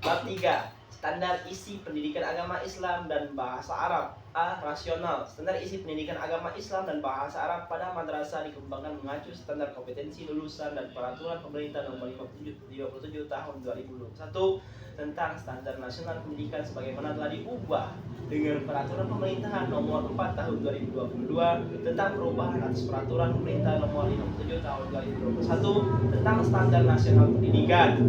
Bab 3. Standar isi pendidikan agama Islam dan bahasa Arab. A. Rasional. Standar isi pendidikan agama Islam dan bahasa Arab pada madrasah dikembangkan mengacu standar kompetensi lulusan dan peraturan pemerintah nomor 57 tahun 2021 tentang standar nasional pendidikan sebagaimana telah diubah dengan peraturan pemerintahan nomor 4 tahun 2022 tentang perubahan atas peraturan pemerintah nomor 57 tahun 2021 tentang standar nasional pendidikan.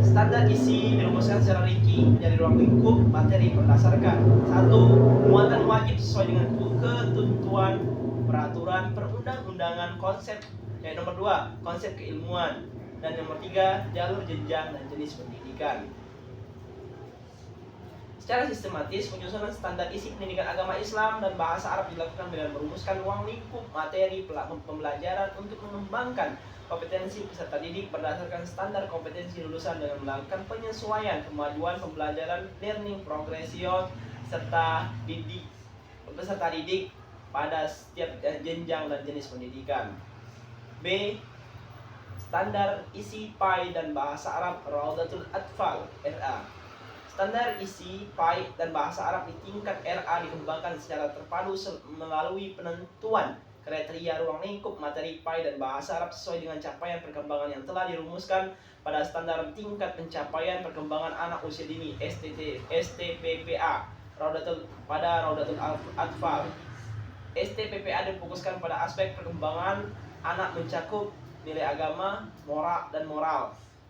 Standar isi dirumuskan secara rinci dari ruang lingkup materi berdasarkan 1. Muatan wajib sesuai dengan ketentuan peraturan perundang-undangan konsep nomor 2. Konsep keilmuan, dan nomor 3. Jalur jenjang dan jenis pendidikan. Secara sistematis, penyusunan standar isi pendidikan agama Islam dan bahasa Arab dilakukan dengan merumuskan ruang lingkup materi pembelajaran untuk mengembangkan kompetensi peserta didik berdasarkan standar kompetensi lulusan dengan melakukan penyesuaian kemajuan pembelajaran learning progression serta peserta didik pada setiap jenjang dan jenis pendidikan. B. Standar isi PAI dan bahasa Arab Raudatul Atfal RA. Standar isi PAI dan bahasa Arab di tingkat RA dikembangkan secara terpadu melalui penentuan kriteria ruang lingkup materi PAI dan bahasa Arab sesuai dengan capaian perkembangan yang telah dirumuskan pada standar tingkat pencapaian perkembangan anak usia dini STPPA pada Raudatul Atfal. STPPA difokuskan pada aspek perkembangan anak mencakup nilai agama, moral,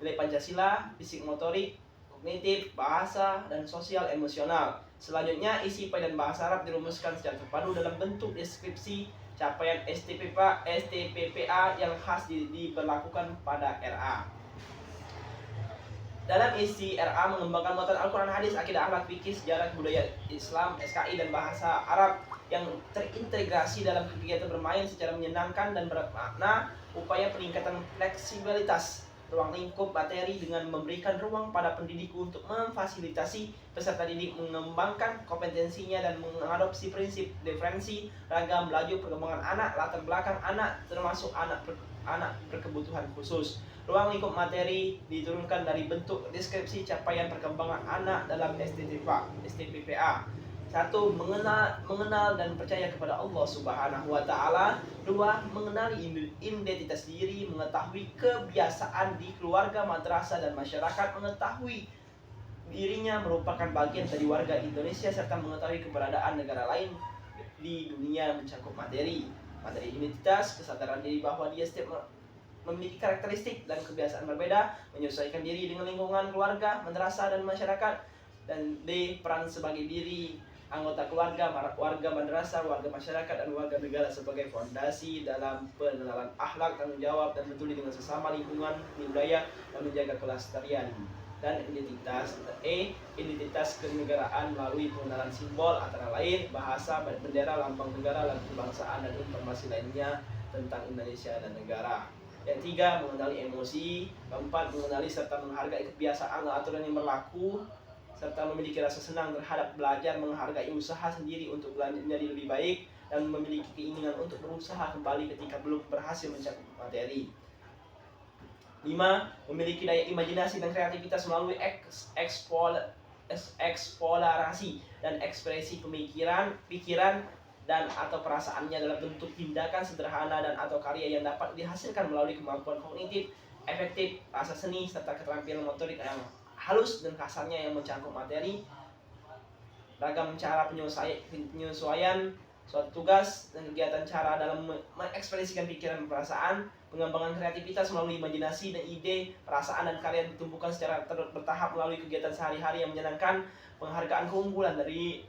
nilai Pancasila, fisik motorik, kognitif, bahasa, dan sosial emosional. Selanjutnya, isi PAI dan bahasa Arab dirumuskan secara terpadu dalam bentuk deskripsi capaian STPPA yang khas diberlakukan pada RA. Dalam isi RA mengembangkan muatan Al-Quran, hadis, akidah, akhlak, fikih, sejarah, budaya Islam, SKI, dan bahasa Arab yang terintegrasi dalam kegiatan bermain secara menyenangkan dan bermakna. Upaya peningkatan fleksibilitas ruang lingkup materi dengan memberikan ruang pada pendidik untuk memfasilitasi peserta didik mengembangkan kompetensinya dan mengadopsi prinsip diferensi ragam laju perkembangan anak, latar belakang anak termasuk anak berkebutuhan khusus. Ruang lingkup materi diturunkan dari bentuk deskripsi capaian perkembangan anak dalam STPPA. 1. Mengenal dan percaya kepada Allah Subhanahu wa Ta'ala. 2. Mengenali identitas diri, mengetahui kebiasaan di keluarga, madrasah, dan masyarakat, mengetahui dirinya merupakan bagian dari warga Indonesia, serta mengetahui keberadaan negara lain di dunia mencakup materi identitas, kesadaran diri bahwa dia setiap memiliki karakteristik dan kebiasaan berbeda, menyesuaikan diri dengan lingkungan keluarga, madrasah, dan masyarakat. Dan D. Peran sebagai diri anggota keluarga, warga madrasah, warga masyarakat, dan warga negara sebagai fondasi dalam pengenalan akhlak, tanggung jawab, dan peduli dengan sesama lingkungan, budaya, dan menjaga kelestarian. Dan identitas identitas kenegaraan melalui pengenalan simbol antara lain bahasa, bendera, lambang negara, lagu kebangsaan, dan informasi lainnya tentang Indonesia dan negara. Yang 3. Mengenali emosi. 4. Mengenali serta menghargai kebiasaan dan aturan yang berlaku, serta memiliki rasa senang terhadap belajar, menghargai usaha sendiri untuk menjadi lebih baik, dan memiliki keinginan untuk berusaha kembali ketika belum berhasil mencakup materi. 5. Memiliki daya imajinasi dan kreativitas melalui eksplorasi dan ekspresi pikiran dan atau perasaannya dalam bentuk tindakan sederhana dan atau karya yang dapat dihasilkan melalui kemampuan kognitif, efektif, rasa seni, serta keterampilan motorik yang halus dan kasarnya yang mencakup materi. Ragam cara penyesuaian suatu tugas dan kegiatan cara dalam mengekspresikan pikiran dan perasaan. Pengembangan kreativitas melalui imajinasi dan ide, perasaan, dan karya ditumbuhkan secara bertahap melalui kegiatan sehari-hari yang menyenangkan. Penghargaan keunggulan dari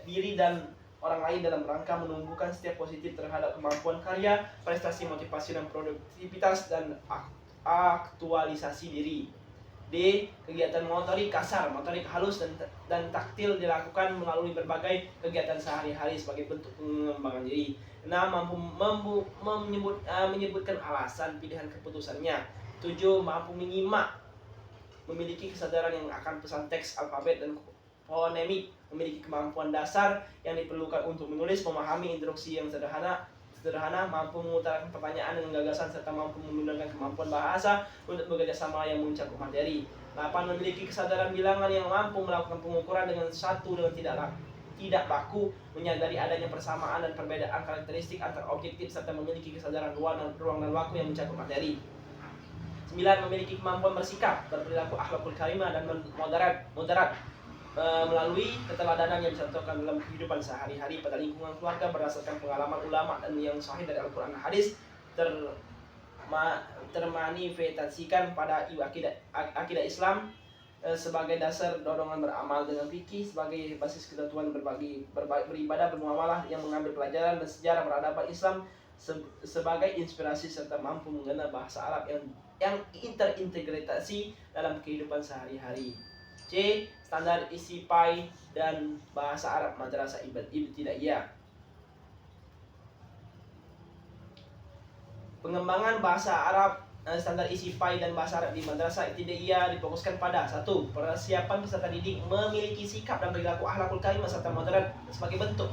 diri dan orang lain dalam rangka menumbuhkan setiap positif terhadap kemampuan karya, prestasi, motivasi, dan produktivitas, dan aktualisasi diri. D. Kegiatan motorik kasar, motorik halus, dan taktil dilakukan melalui berbagai kegiatan sehari-hari sebagai bentuk pengembangan diri. 6. Mampu menyebutkan alasan pilihan keputusannya. 7. Mampu menyimak, memiliki kesadaran yang akan pesan teks, alfabet, dan fonemik, memiliki kemampuan dasar yang diperlukan untuk menulis, memahami instruksi yang sederhana, mampu mengutarakan pertanyaan dengan gagasan, serta mampu menggunakan kemampuan bahasa untuk bekerja sama yang mencakup materi. 8. Memiliki kesadaran bilangan yang mampu melakukan pengukuran dengan satu dengan tidak baku, menyadari adanya persamaan dan perbedaan karakteristik antar objektif, serta memiliki kesadaran ruang dan waktu yang mencakup materi. 9. Memiliki kemampuan bersikap, berperilaku akhlakul karimah dan moderat melalui keteladanan yang dicontohkan dalam kehidupan sehari-hari pada lingkungan keluarga berdasarkan pengalaman ulama dan yang sahih dari Al-Quran dan Hadis, termanifestasikan pada akidah Islam sebagai dasar dorongan beramal, dengan fikih sebagai basis ketentuan beribadah, bermuamalah yang mengambil pelajaran dan sejarah peradaban Islam sebagai inspirasi, serta mampu mengenal bahasa Arab yang terintegrasi dalam kehidupan sehari-hari. C. Standar isi PAI dan bahasa Arab Madrasah Ibtidaiyah. Pengembangan bahasa Arab standar isi PAI dan bahasa Arab di Madrasah Ibtidaiyah difokuskan pada 1. Persiapan peserta didik memiliki sikap dan perilaku akhlakul karimah serta moderat sebagai bentuk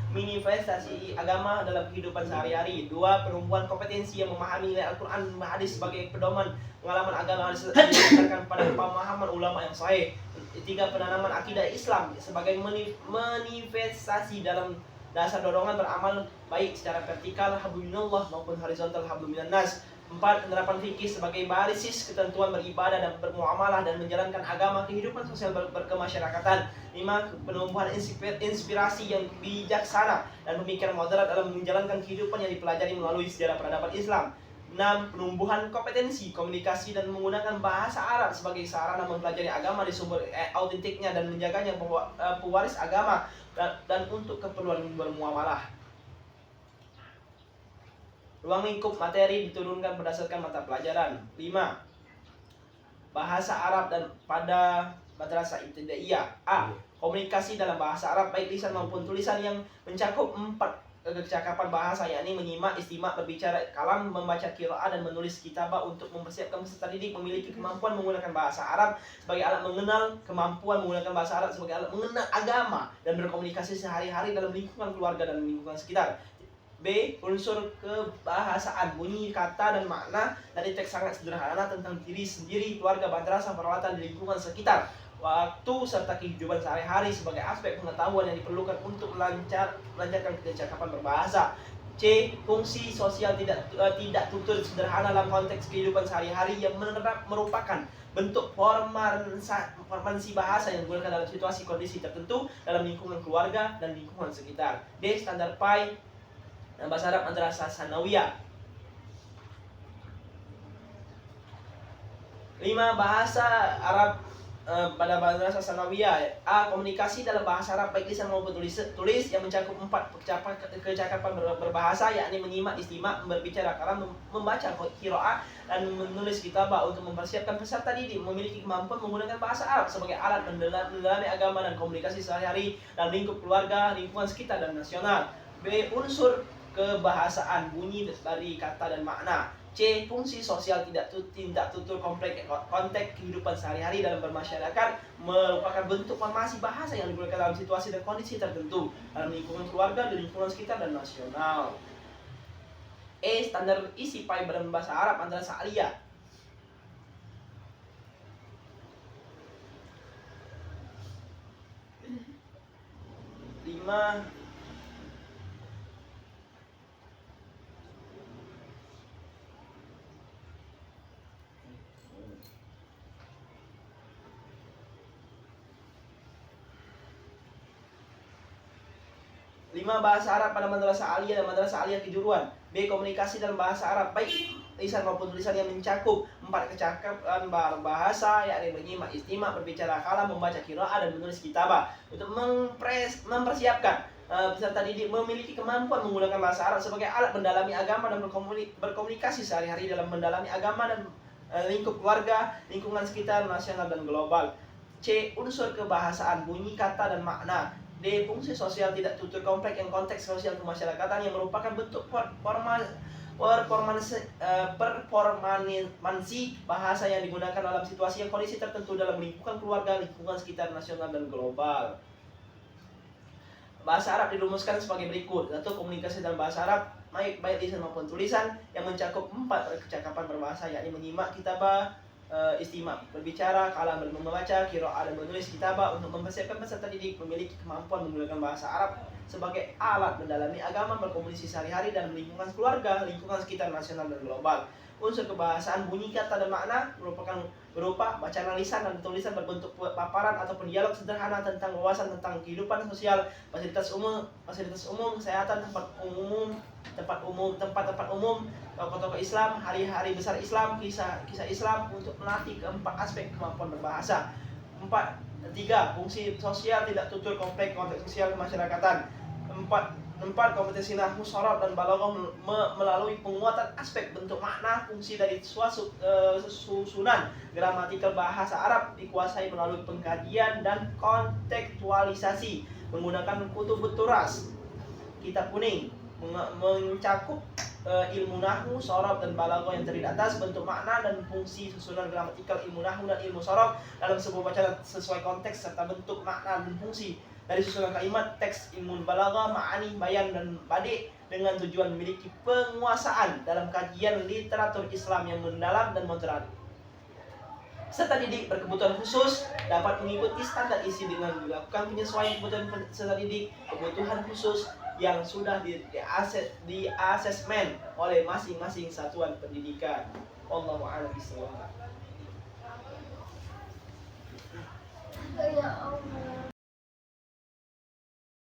manifestasi agama dalam kehidupan sehari-hari. 2. Penumbuhan kompetensi yang memahami nilai Al-Quran dan Hadis sebagai pedoman pengalaman agama didasarkan pada pemahaman ulama yang sahih. 3. Penanaman akidah Islam sebagai manifestasi dalam dasar dorongan beramal baik secara vertikal hablumillah maupun horizontal habluminannas. 4. Penerapan fikih sebagai basis ketentuan beribadah dan bermuamalah dan menjalankan agama kehidupan sosial berkemasyarakatan. 5. Penumbuhan inspirasi yang bijaksana dan pemikiran moderat dalam menjalankan kehidupan yang dipelajari melalui sejarah peradaban Islam. 6. Penumbuhan kompetensi komunikasi dan menggunakan bahasa Arab sebagai sarana mempelajari agama di sumber autentiknya dan menjaganya pewaris agama dan untuk keperluan bermuamalah. Ruang lingkup materi diturunkan berdasarkan mata pelajaran. 5. Bahasa Arab dan pada Madrasah Ibtidaiyah. A. Komunikasi dalam bahasa Arab baik lisan maupun tulisan yang mencakup 4 kecakapan bahasa, yakni menyimak, istimak, berbicara kalam, membaca qiraah dan menulis kitabah. Untuk mempersiapkan peserta didik memiliki kemampuan menggunakan bahasa Arab sebagai alat mengenal, kemampuan menggunakan bahasa Arab sebagai alat mengenal agama dan berkomunikasi sehari-hari dalam lingkungan keluarga dan lingkungan sekitar. B. Unsur kebahasaan, bunyi, kata, dan makna dari teks sangat sederhana tentang diri sendiri, keluarga, madrasah, peralatan di lingkungan sekitar, waktu serta kehidupan sehari-hari sebagai aspek pengetahuan yang diperlukan untuk melancarkan kecakapan berbahasa. C. Fungsi sosial tidak tutur sederhana dalam konteks kehidupan sehari-hari yang merupakan bentuk formansi bahasa yang digunakan dalam situasi kondisi tertentu dalam lingkungan keluarga dan lingkungan sekitar. D. Standar PAI bahasa Arab Madrasah Sanawiyah. 5. Bahasa Arab pada Madrasah Sanawiyah. A. Komunikasi dalam bahasa Arab baik lisan maupun tulis yang mencakup 4 kecakapan berbahasa, yakni menyimak, istimak, berbicara kalam, membaca qiraah dan menulis kitabah. Untuk mempersiapkan peserta didik memiliki kemampuan menggunakan bahasa Arab sebagai alat mendalami agama dan komunikasi sehari-hari dalam lingkup keluarga, lingkungan sekitar dan nasional. B. Unsur kebahasaan, bunyi dari kata dan makna. C. Fungsi sosial tidak tutur konteks kehidupan sehari-hari dalam bermasyarakat merupakan bentuk formasi bahasa yang digunakan dalam situasi dan kondisi tertentu dalam lingkungan keluarga, di lingkungan sekitar dan nasional. E. Standar isi PAI berbahasa Arab Madrasah Aliyah. 5. Bahasa Arab pada Madrasah Aliyah dan Madrasah Aliyah Kejuruan. B. Komunikasi dalam bahasa Arab baik lisan maupun tulisan yang mencakup 4 kecakapan berbahasa, yakni menyimak, istimak, berbicara kalam, membaca qiraah dan menulis kitabah. Untuk mempersiapkan peserta didik memiliki kemampuan menggunakan bahasa Arab sebagai alat mendalami agama dan berkomunikasi sehari-hari dalam mendalami agama dan lingkup keluarga, lingkungan sekitar, nasional dan global. C. Unsur kebahasaan, bunyi, kata, dan makna. D. Fungsi sosial tidak tutur kompleks yang konteks sosial kemasyarakatan yang merupakan bentuk performansi bahasa yang digunakan dalam situasi yang kondisi tertentu dalam lingkungan keluarga, lingkungan sekitar, nasional, dan global. Bahasa Arab dirumuskan sebagai berikut. 1. Komunikasi dalam bahasa Arab baik lisan maupun tulisan yang mencakup 4 kecakapan berbahasa, yakni menyimak, kitabah, istimam, berbicara, kalam dan membaca, qiraah dan menulis, kitabah untuk mempersiapkan peserta didik memiliki kemampuan menggunakan bahasa Arab sebagai alat mendalami agama, berkomunikasi sehari-hari dan lingkungan keluarga, lingkungan sekitar nasional dan global. Unsur kebahasaan bunyi kata dan makna merupakan berupa bacaan lisan dan tulisan berbentuk paparan ataupun dialog sederhana tentang wawasan tentang kehidupan sosial, fasilitas umum, kesehatan, tempat umum, tokoh-tokoh Islam, hari-hari besar Islam, kisah Islam untuk melatih keempat aspek kemampuan berbahasa. 3. Fungsi sosial tidak tutur konteks sosial kemasyarakatan. 4. Kompetensi nahwu, shorab dan balaghah melalui penguatan aspek bentuk makna, fungsi dari susunan gramatikal bahasa Arab dikuasai melalui pengkajian dan kontekstualisasi menggunakan kutubut turas, kitab kuning, mencakup ilmu nahwu, shorab dan balaghah yang terdiri atas, bentuk makna dan fungsi susunan gramatikal ilmu nahwu dan ilmu shorab dalam sebuah bacaan sesuai konteks serta bentuk makna dan fungsi dari susunan kalimat, teks, ilmu balaghah, ma'ani, bayan dan badi dengan tujuan memiliki penguasaan dalam kajian literatur Islam yang mendalam dan modern. Peserta didik berkebutuhan khusus dapat mengikuti standar isi dengan dilakukan penyesuaian kebutuhan peserta didik kebutuhan khusus yang sudah di asesmen oleh masing-masing satuan pendidikan. Wallahu a'lam bishawab. Ya Allah.